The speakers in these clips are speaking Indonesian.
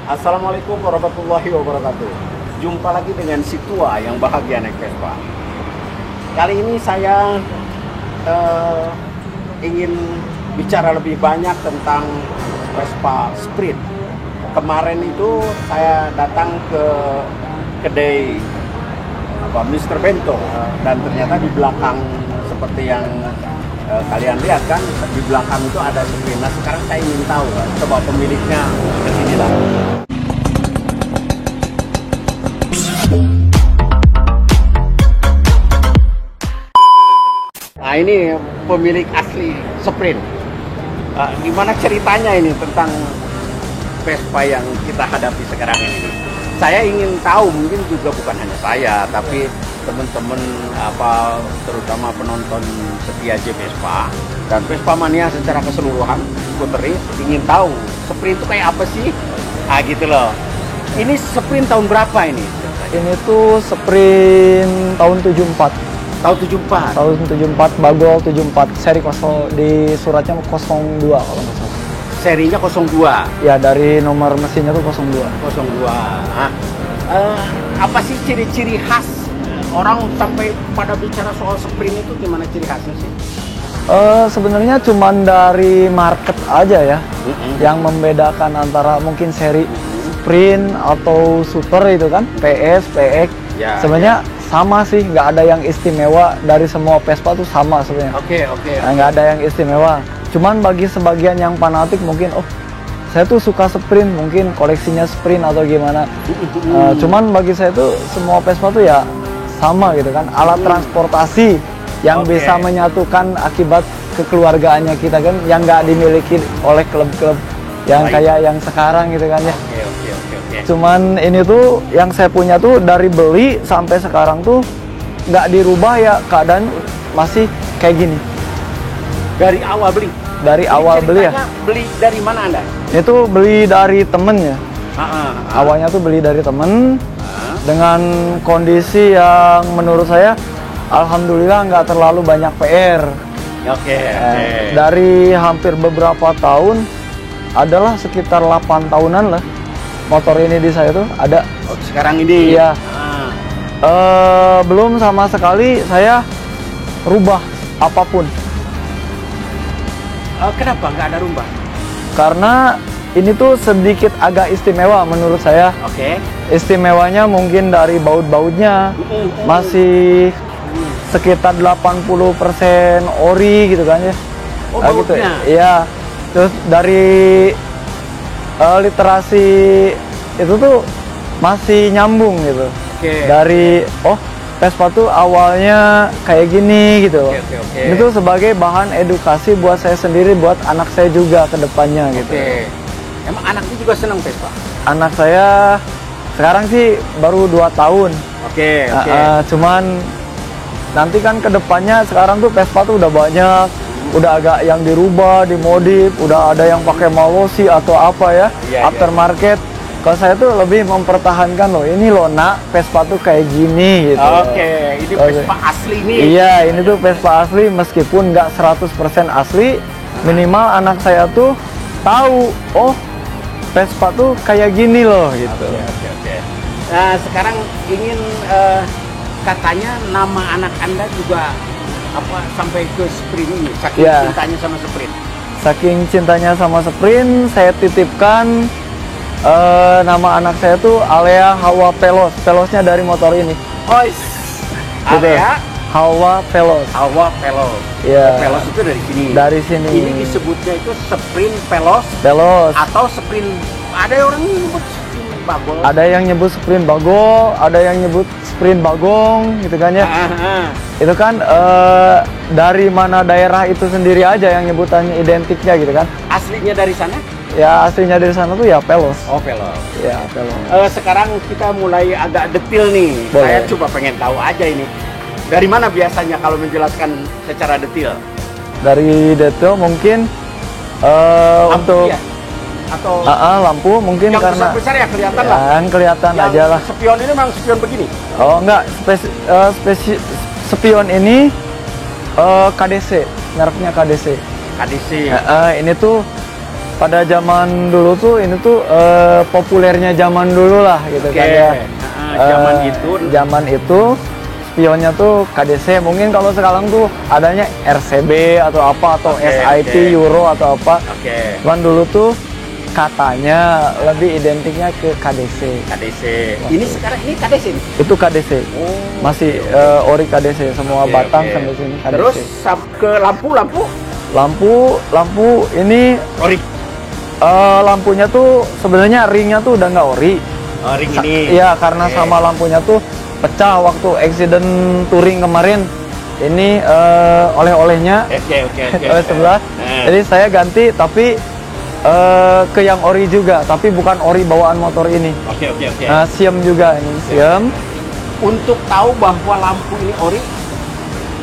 Assalamualaikum warahmatullahi wabarakatuh. Jumpa lagi dengan si tua yang bahagia naik Vespa. Kali ini saya ingin bicara lebih banyak tentang Vespa Sprint. Kemarin itu saya datang ke kedai Mr. Bento dan ternyata di belakang seperti yang kalian lihat kan, di belakang itu ada Sprint. Nah sekarang saya ingin tahu, coba pemiliknya kesini lah. Nah ini pemilik asli Sprint. Gimana ceritanya ini tentang Vespa yang kita hadapi sekarang ini? Saya ingin tahu, mungkin juga bukan hanya saya, tapi teman-teman terutama penonton setia Vespa dan Vespa mania secara keseluruhan, skuteris, ingin tahu Sprint itu kayak apa sih? Gitu loh. Ini Sprint tahun berapa ini? Ini tuh Sprint tahun 74. Tahun 74. Tahun 74, Bagol 74, seri di suratnya 02 kalau nggak salah. Serinya 02. Ya, dari nomor mesinnya tuh 02. 02. Nah, apa sih ciri-ciri khas orang sampai pada bicara soal Sprint itu, gimana ciri khasnya sih? Sebenarnya cuman dari market aja ya, yang membedakan antara mungkin seri Sprint atau Super itu kan, PS, PX. Ya, sebenarnya sama sih, nggak ada yang istimewa. Dari semua Vespa tuh sama sebenarnya. Oke. Nah, nggak ada yang istimewa. Cuman bagi sebagian yang fanatik mungkin, saya tuh suka Sprint, mungkin koleksinya Sprint atau gimana. Cuman bagi saya tuh semua Vespa tuh ya sama gitu kan, alat transportasi yang bisa menyatukan akibat kekeluargaannya kita kan, yang nggak dimiliki oleh klub-klub yang kayak yang sekarang gitu kan ya. Oke. Cuman ini tuh yang saya punya tuh dari beli sampai sekarang tuh nggak dirubah ya, keadaan masih kayak gini. Dari awal beli? Dari awal beli ya. Beli dari mana Anda? Itu beli dari temen ya. Awalnya tuh beli dari temen dengan kondisi yang menurut saya alhamdulillah nggak terlalu banyak PR. Oke. Dari hampir beberapa tahun, adalah sekitar 8 tahunan lah motor ini di saya tuh ada. Sekarang ini? Iya. Belum sama sekali saya rubah apapun. Kenapa nggak ada rubah? Karena ini tuh sedikit agak istimewa menurut saya. Oke. Istimewanya mungkin dari baut-bautnya masih sekitar 80% ori gitu kan ya. Gitu. Iya. Terus dari literasi itu tuh masih nyambung gitu. Dari Vespa tuh awalnya kayak gini gitu. Ini tuh sebagai bahan edukasi buat saya sendiri, buat anak saya juga ke depannya gitu. Emang anaknya juga senang Vespa? Anak saya sekarang sih baru 2 tahun. Cuman nanti kan ke depannya sekarang tuh Vespa tuh udah banyak, udah agak yang dirubah, dimodif, udah ada yang pakai Mallosi atau apa ya, aftermarket. Kalau saya tuh lebih mempertahankan ini loh nak, Vespa tuh kayak gini gitu. Ini Vespa asli nih. Iya, ini tuh Vespa asli, meskipun nggak 100% asli, minimal anak saya tuh tahu, Vespa tuh kayak gini loh gitu. Nah, sekarang ingin katanya nama anak Anda juga sampai ke Sprint ini, saking cintanya sama Sprint. Saking cintanya sama Sprint, saya titipkan nama anak saya tuh Alea Hawa Pelos. Pelosnya dari motor ini. Alea Hawa Pelos. Hawa Pelos. Iya. Pelos itu dari sini. Dari sini. Ini disebutnya itu Sprint Pelos. Atau Sprint. Ada orang yang nyebut Sprint Bagol. Ada yang nyebut Sprint Bagol, ada yang nyebut Sprint Bagong gitu kan ya. Itu kan dari mana daerah itu sendiri aja yang nyebutannya identiknya gitu kan. Aslinya dari sana? Ya aslinya dari sana tuh ya Pelos. Pelos. Ya Pelos. Sekarang kita mulai agak detail nih. Boleh. Saya coba pengen tahu aja ini. Dari mana biasanya kalau menjelaskan secara detail? Dari detail mungkin untuk atau lampu mungkin yang karena besar ya kelihatan lah. Yang kelihatan yang aja lah. Spion ini memang spion begini? Enggak, spion ini KDC, mereknya KDC. KDC. Ini tuh pada zaman dulu tuh ini tuh populernya zaman dulu lah gitu kan ya. Zaman itu. Zaman itu spionnya tuh KDC. Mungkin kalau sekarang tuh adanya RCB atau apa atau SIT Euro atau apa. Cuman dulu tuh katanya lebih identiknya ke KDC. KDC. Ini sekarang ini KDC nih? Itu KDC. Masih ori KDC semua batang sampai sini KDC. Terus ke lampu ini ori. Lampunya tuh sebenarnya ringnya tuh udah nggak ori. Ring ini. Iya, karena sama lampunya tuh pecah waktu accident touring kemarin. Ini oleh-olehnya oleh sebelah. Jadi saya ganti tapi ke yang ori juga, tapi bukan ori bawaan motor ini. Siem juga ini, siem. Untuk tahu bahwa lampu ini ori,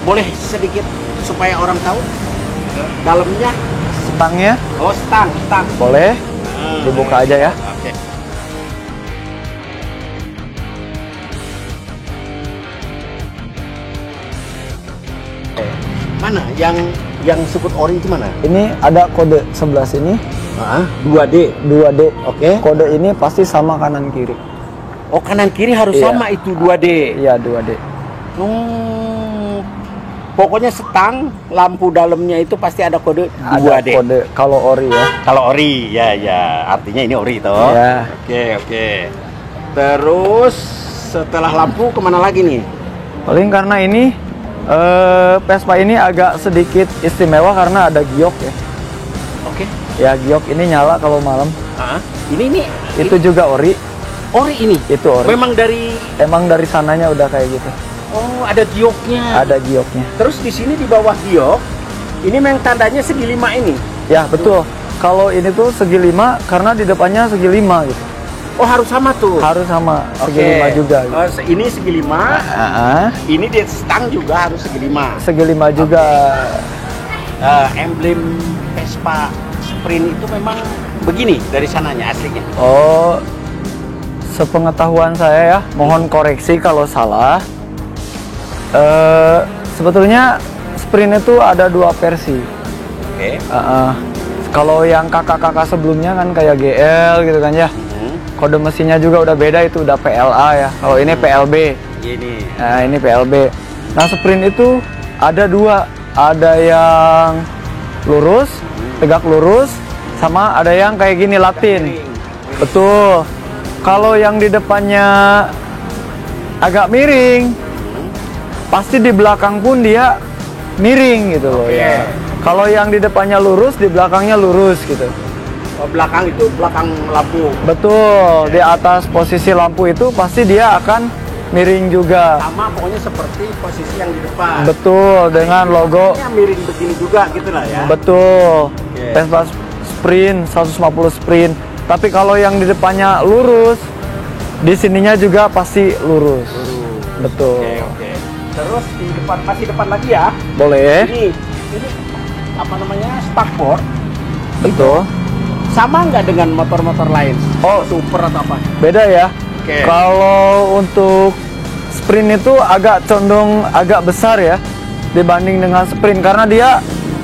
boleh sedikit supaya orang tahu dalamnya. Stangnya? Oh, stang. Boleh. Dibuka aja ya. Mana yang sebut ori itu mana? Ini ada kode sebelah sini. 2D. Oke. Kode ini pasti sama kanan kiri. Oh, kanan kiri harus sama itu 2D. Iya, 2D. Pokoknya stang, lampu dalamnya itu pasti ada kode 2D. Ada kode kalau ori ya. Kalau ori, ya. Artinya ini ori toh. Ya. Oke. Terus setelah lampu kemana lagi nih? Paling karena ini Vespa ini agak sedikit istimewa karena ada giok ya. Oke. Ya, giok ini nyala kalau malam. Ini Itu juga ori. Ori ini? Itu ori. Emang dari sananya udah kayak gitu. Oh, ada gioknya. Ada gioknya. Terus di sini di bawah giok, ini memang tandanya segi 5 ini. Ya, betul. Kalau ini tuh segi 5 karena di depannya segi 5 gitu. Oh, harus sama tuh. Harus sama, segi 5 juga. Gitu. Ini segi 5. Ini di stang juga harus segi 5. Segi 5 juga. Emblem Vespa Sprint itu memang begini dari sananya aslinya. Oh, sepengetahuan saya ya, mohon koreksi kalau salah. Sebetulnya Sprint itu ada 2 versi. Oke. Kalau yang kakak-kakak sebelumnya kan kayak GL gitu kan ya. Kode mesinnya juga udah beda, itu udah PLA ya. Kalau ini PLB. Ini. Nah, ini PLB. Nah, Sprint itu ada 2. Ada yang lurus, tegak lurus, sama ada yang kayak gini Latin. Betul. Kalau yang di depannya agak miring, pasti di belakang pun dia miring gitu loh ya. Kalau yang di depannya lurus, di belakangnya lurus gitu. Oh, belakang itu belakang lampu. Betul, di atas posisi lampu itu pasti dia akan miring juga. Sama pokoknya seperti posisi yang di depan. Betul, dengan logo. Miring begini juga gitu lah ya. Betul. Vespa Sprint 150 Sprint. Tapi kalau yang di depannya lurus, di sininya juga pasti lurus. Betul. Oke. Terus di depan, masih depan lagi ya. Boleh. Ini apa namanya? Spakboard. Betul. Sama nggak dengan motor-motor lain? Oh, super atau apa? Beda ya. Oke. Kalau untuk Sprint itu agak condong agak besar ya dibanding dengan Sprint karena dia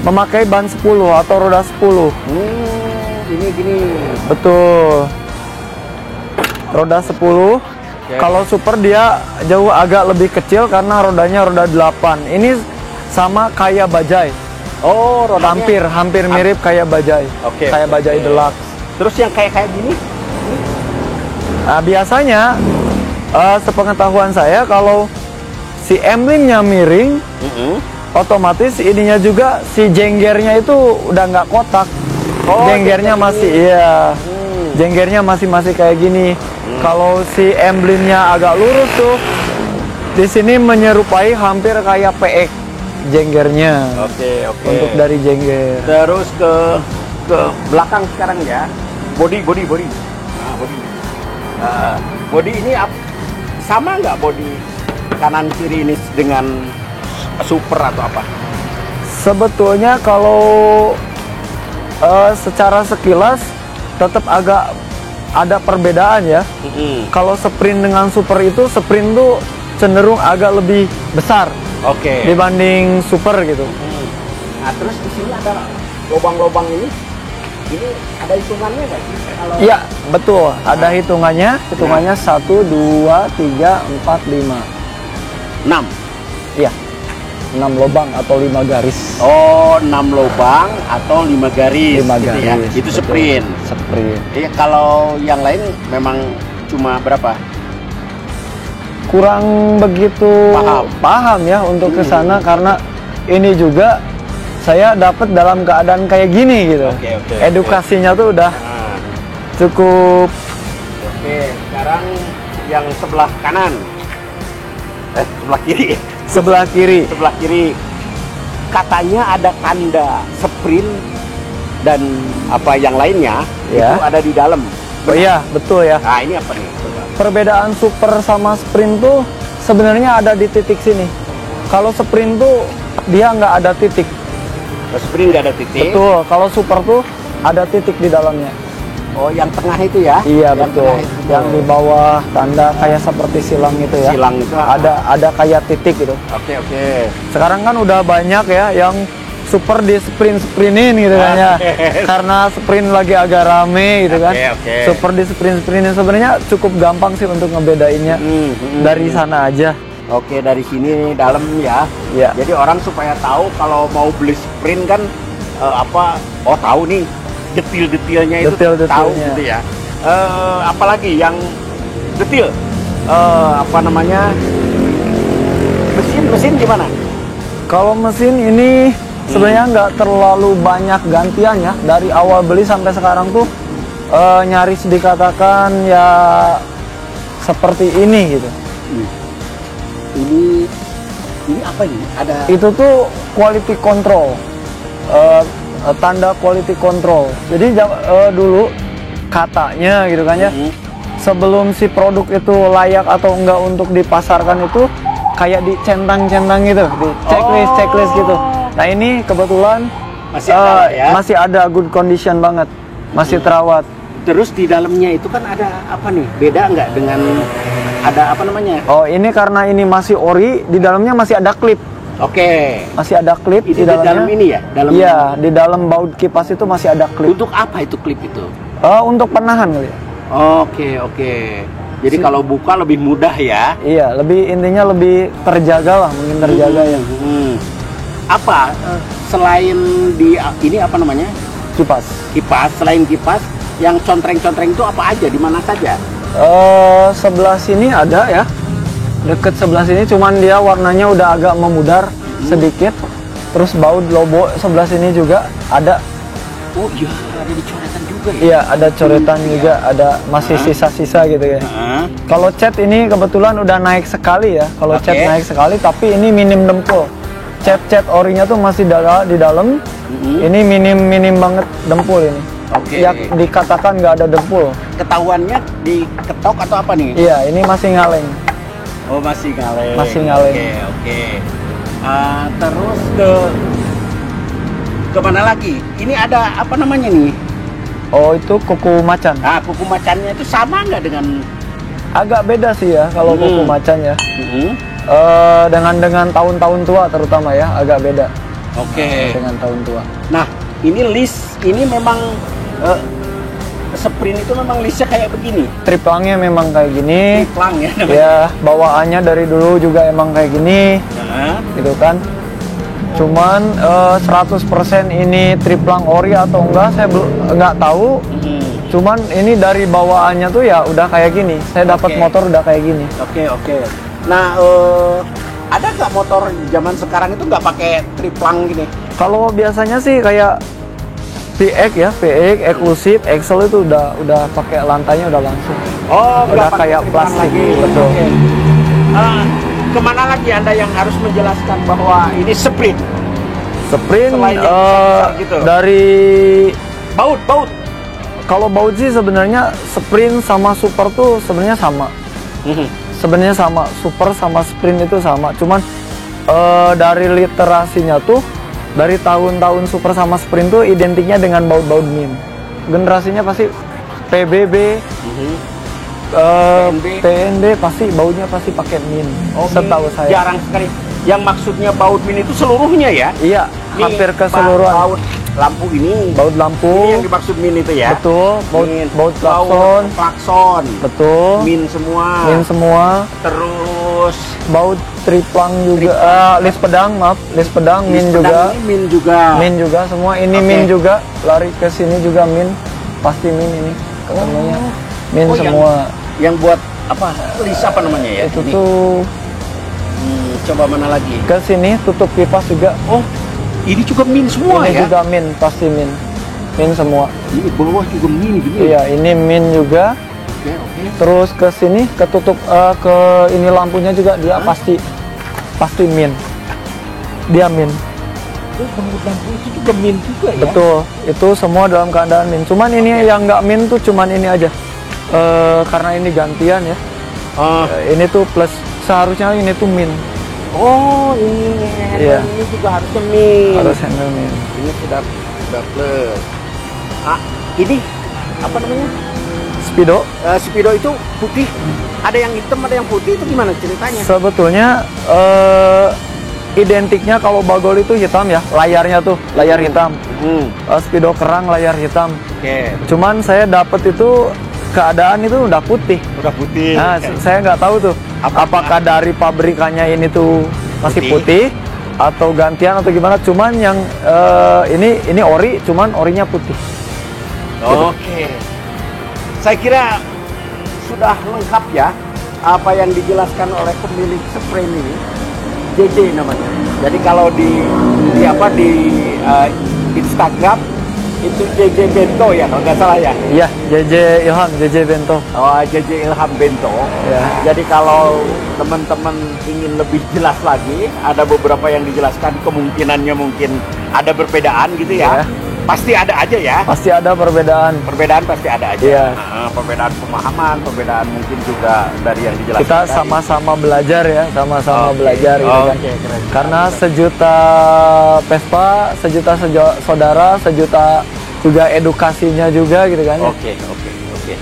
memakai ban 10 atau roda 10. Gini. Betul. Roda 10. Kalau super dia jauh agak lebih kecil karena rodanya roda 8. Ini sama kayak Bajaj. Oh, rodanya hampir mirip kayak Bajaj. Kayak Bajaj Deluxe. Terus yang kayak gini? Nah, biasanya sepengetahuan saya kalau si emblemnya miring, otomatis ininya juga si jenggernya itu udah nggak kotak. Jenggernya masih jenggernya masih kayak gini. Kalau si emblemnya agak lurus tuh, di sini menyerupai hampir kayak PX jenggernya. Oke. Untuk dari jengger. Terus ke belakang sekarang ya. Body. Body ini sama nggak body kanan kiri ini dengan super atau apa? Sebetulnya kalau secara sekilas tetap agak ada perbedaan ya. Kalau Sprint dengan super itu, Sprint tuh cenderung agak lebih besar dibanding super gitu. Nah, terus di sini ada lubang-lubang ini. Ini ada hitungannya nggak sih? Kalau Iya, betul. Ada hitungannya. Hitungannya 1, 2, 3, 4, 5. 6. Iya. 6 lubang atau 5 garis. Oh, 6 lubang atau 5 garis. 5 gitu garis. ya. Itu betul. sprint. Sprint. Iya, kalau yang lain memang cuma berapa? Kurang begitu Paham. ya untuk ke sana karena ini juga saya dapat dalam keadaan kayak gini gitu. Oke. Edukasinya tuh udah Nah, cukup. oke, sekarang yang sebelah kanan. Sebelah kiri. Sebelah kiri. Sebelah kiri. Katanya ada tanda sprint dan apa yang lainnya Ya. itu ada di dalam. Oh iya, betul ya. Nah, ini apa nih? Perbedaan super sama sprint tuh sebenarnya ada di titik sini. Kalau sprint tuh dia nggak ada titik. Sprint nggak ada titik. Betul. Kalau super tuh ada titik di dalamnya. Oh, yang tengah itu ya? Iya, Yang betul. tengah itu. Yang di bawah tanda kayak seperti silang gitu ya. Silang itu. Ada kayak titik gitu. Oke. Sekarang kan udah banyak ya yang super di sprintin gitu kan ya. Karena sprint lagi agak rame gitu kan. Oke. Super di sprintin sebenarnya cukup gampang sih untuk ngebedainnya dari sana aja. Oke, dari sini dalam ya. Ya. Jadi orang supaya tahu kalau mau beli sprint kan tahu nih detil-detilnya itu Detil-detilnya. tahu gitu ya. Apalagi yang detil mesin gimana? Kalau mesin ini sebenarnya nggak terlalu banyak gantian ya. Dari awal beli sampai sekarang tuh nyaris dikatakan ya seperti ini gitu. Ini apa ini? Ada Itu tuh quality control, tanda quality control. Jadi dulu katanya gitu kan ya, sebelum si produk itu layak atau enggak untuk dipasarkan itu kayak dicentang-centang gitu, di checklist gitu. Nah ini kebetulan Masih ada ya? masih ada good condition banget, masih terawat. Terus di dalamnya itu kan ada apa nih? Beda nggak dengan ada apa namanya? Oh ini karena ini masih ori, di dalamnya masih ada klip. Oke. Masih ada klip Itu di dalamnya. dalam ini ya? Dalam Iya, di dalam baut kipas itu masih ada klip. Untuk apa itu klip itu? Untuk penahan kali ya. Oke. Jadi kalau buka lebih mudah ya? Iya, intinya lebih terjaga lah, mungkin terjaga ya. Apa selain di ini apa namanya? Kipas. Kipas, selain kipas yang contreng-contreng itu apa aja, di mana saja? Sebelah sini ada ya. Deket sebelah sini, cuman dia warnanya udah agak memudar sedikit. Terus baut lobo sebelah sini juga ada. Oh iya, ada dicoretan juga ya? Iya, ada coretan juga, ada masih sisa-sisa gitu ya. Kalau cat ini kebetulan udah naik sekali ya. Kalau cat naik sekali, tapi ini minim dempul. Cat orinya tuh masih di dalam. Ini minim banget dempul ini. Oke. Ya dikatakan nggak ada dempul. Ketahuannya diketok atau apa nih? Iya, ini masih ngaleng. Oh, masih ngaleng. Masih ngaleng. Oke. Terus ke mana lagi? Ini ada apa namanya nih? Oh, itu kuku macan. Kuku macannya itu sama nggak dengan? Agak beda sih ya kalau kuku macan ya. Dengan tahun-tahun tua terutama ya, agak beda. Oke. Dengan tahun tua. Nah, ini list ini memang sprint itu memang listnya kayak begini. Triplangnya memang kayak gini. Triplang ya namanya. Ya, bawaannya dari dulu juga emang kayak gini. Gitu kan. Cuman 100% ini triplang ori atau enggak saya nggak tahu. Cuman ini dari bawaannya tuh ya udah kayak gini. Saya dapat motor udah kayak gini. Oke. Nah, ada nggak motor zaman sekarang itu nggak pakai triplang gini? Kalau biasanya sih kayak PX ya, PX, Exclusive, Excel itu udah pakai lantainya udah langsung. Oh, udah kayak plastik betul. Oke. Kemana lagi Anda yang harus menjelaskan bahwa ini sprint? Sprint Selain yang besar-besar gitu. Dari baut. Kalau baut sih sebenarnya sprint sama super tuh sebenarnya sama. Sebenarnya sama, super sama sprint itu sama. Cuman dari literasinya tuh dari tahun-tahun super sama sprint tuh identiknya dengan baut-baut min. Generasinya pasti PBB, PNB pasti bautnya pasti pakai min. Setahu saya. Jarang sekali. Yang maksudnya baut min itu seluruhnya ya? Iya, Ini hampir keseluruhan. Baut lampu ini. Baut lampu. Ini yang dimaksud min itu ya? Betul. Min. Baut klakson. Klakson. Betul. Min semua. Min semua. Terus Baut triplang juga. Lis pedang, maaf. Lis pedang, min pedang juga. ini min juga. Min juga semua. Ini Oke. min juga. Lari ke sini juga min. Pasti min ini. Ketemunya. Min Oh, semua. Yang buat apa? Lis apa namanya ya? Itu Ini. tuh Coba mana lagi? ke sini tutup kipas juga. Oh, ini juga min semua Ini ya? juga min, pasti min. Min semua. Ini bawah juga min gini. Iya, ini min juga. Oke, oke. Terus ke sini ketutup ke ini lampunya juga dia pasti min. Dia min. Oh, lampu itu juga min juga ya? Betul. Itu semua dalam keadaan min. Cuman ini yang nggak min tuh cuman ini aja. Karena ini gantian ya. Ini tuh plus, seharusnya ini tuh min. Oh, ini handle Iya. ini juga harusnya min. Harus handle min. Ini sudah plus. Ini apa namanya? Speedo. Speedo itu putih. Ada yang hitam, ada yang putih. Itu gimana ceritanya? Sebetulnya identiknya kalau bagol itu hitam ya, layarnya tuh layar hitam. Speedo kerang layar hitam. Oke. Cuman saya dapat itu keadaan itu udah putih. Udah putih. Nah, saya nggak tahu tuh apakah dari pabrikannya ini tuh masih putih atau gantian atau gimana. Cuman yang ini ori, cuman orinya putih. Oke. Saya kira sudah lengkap ya apa yang dijelaskan oleh pemilik Sprint ini. JJ namanya. Jadi kalau di Instagram itu JJ Bento ya kalau nggak salah ya. Iya, JJ Ilham, JJ Bento. Oh, JJ Ilham Bento. Ya. Jadi kalau teman-teman ingin lebih jelas lagi, ada beberapa yang dijelaskan kemungkinannya mungkin ada perbedaan gitu ya. Ya. Pasti ada aja ya. Pasti ada perbedaan. Perbedaan pasti ada aja. Iya. Perbedaan pemahaman, perbedaan mungkin juga dari yang dijelaskan. Kita tadi. sama-sama belajar ya, sama-sama Oke. belajar gitu kan. Oke, keren. Karena sejuta Vespa, sejuta saudara, sejuta juga edukasinya juga gitu kan. Oke.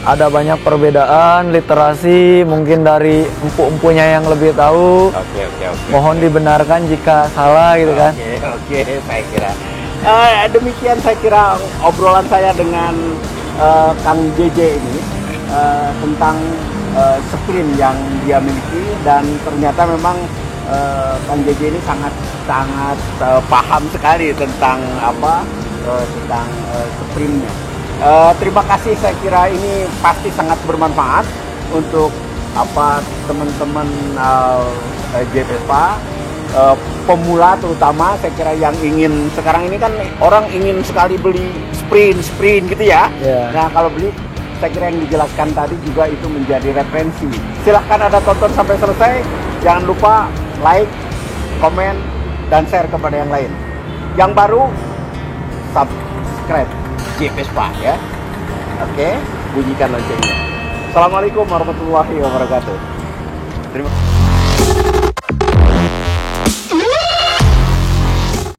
Ada banyak perbedaan, literasi, mungkin dari empu-empunya yang lebih tahu. Oke. Mohon dibenarkan jika salah gitu kan. Oke, saya kira. Demikian saya kira obrolan saya dengan Kang JJ ini tentang Sprint yang dia miliki, dan ternyata memang Kang JJ ini sangat paham sekali tentang tentang Sprintnya. Terima kasih, saya kira ini pasti sangat bermanfaat untuk teman-teman JPSPA. Pemula terutama, saya kira yang ingin sekarang ini kan orang ingin sekali beli sprint gitu ya. Yeah. Nah kalau beli, saya kira yang dijelaskan tadi juga itu menjadi referensi. Silahkan Anda tonton sampai selesai. Jangan lupa like, komen, dan share kepada yang lain. Yang baru subscribe JPSPA ya. Oke, bunyikan loncengnya. Assalamualaikum warahmatullahi wabarakatuh. Terima kasih.